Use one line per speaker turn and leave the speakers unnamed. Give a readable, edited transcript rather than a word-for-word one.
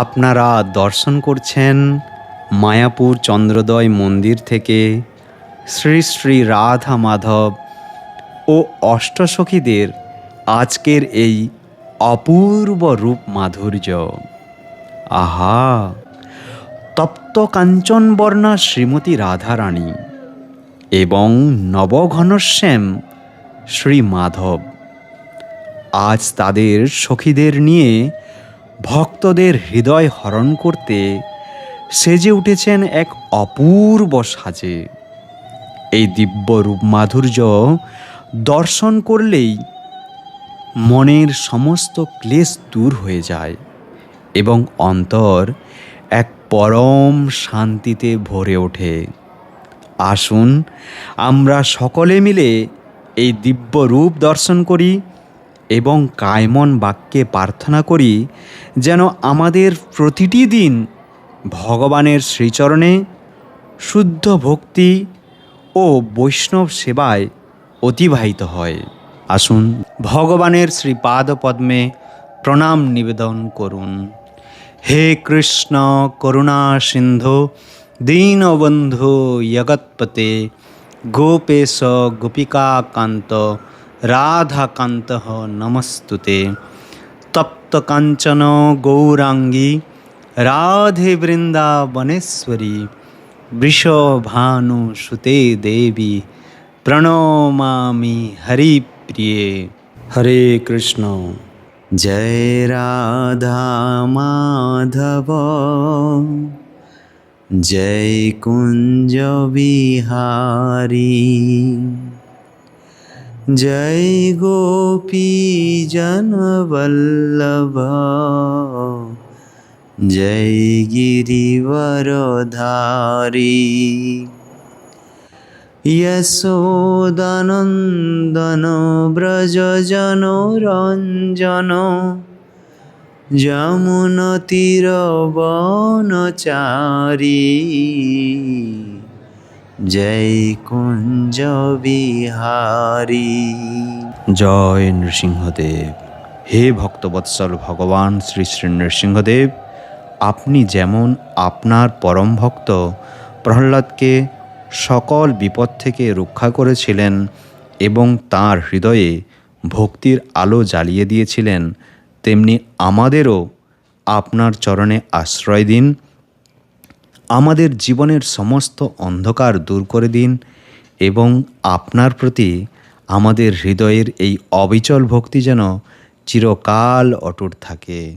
আপনারা দর্শন করছেন মায়াপুর চন্দ্রোদয় মন্দির থেকে শ্রী শ্রী রাধা মাধব ও অষ্টসখীদের আজকের এই অপূর্ব রূপ মাধুর্য। আহা, তপ্ত কাঞ্চনবর্ণা শ্রীমতী রাধারানী এবং নবঘনশ্যাম শ্রী মাধব আজ তাদের সখীদের নিয়ে ভক্তদের হৃদয় হরণ করতে সেজে উঠেছেন এক অপূর্ব সাজে। এই দিব্য রূপ মাধুর্য দর্শন করলেই মনের সমস্ত ক্লেশ দূর হয়ে যায় এবং অন্তর এক পরম শান্তিতে ভরে ওঠে। আসুন আমরা সকলে মিলে এই দিব্য রূপ দর্শন করি এবং কায়মন বাক্যে প্রার্থনা করি যেন আমাদের প্রতিটি দিন ভগবানের শ্রীচরণে শুদ্ধ ভক্তি ও বৈষ্ণব সেবায় অতিবাহিত হয়। আসুন ভগবানের শ্রীপাদ পদ্মে প্রণাম নিবেদন করুন। হে কৃষ্ণ করুণা সিন্ধু দীনবন্ধু জগৎপতে গোপেশ গোপিকাকান্ত রাধাকান্ত নমস্তুতে। তপ্ত কাঞ্চন গৌরাঙ্গী রাধে বৃন্দাবনেশ্বরী বৃষভানুসুতে দেবী প্রণমামি হরিপ্রিয়ে। হরে কৃষ্ণ। জয় রাধা মাধব জয় কুঞ্জ বিহারী জয় গোপী জনবল্লভ জয় গিরিবরধারী। যশোদানন্দন ব্রজ জনরঞ্জন যমুনতীরবনচারী জয় কুঞ্জ বিহারী। জয় নৃসিংহদেব। হে ভক্তবৎসল ভগবান শ্রী শ্রী নৃসিংহদেব, আপনি যেমন আপনার পরম ভক্ত প্রহ্লাদকে সকল বিপদ থেকে রক্ষা করেছিলেন এবং তার হৃদয়ে ভক্তির আলো জ্বালিয়ে দিয়েছিলেন, তেমনি আমাদেরও আপনার চরণে আশ্রয় দিন। আমাদের জীবনের সমস্ত অন্ধকার দূর করে দিন এবং আপনার প্রতি আমাদের হৃদয়ের এই অবিচল ভক্তি যেন চিরকাল অটুট থাকে।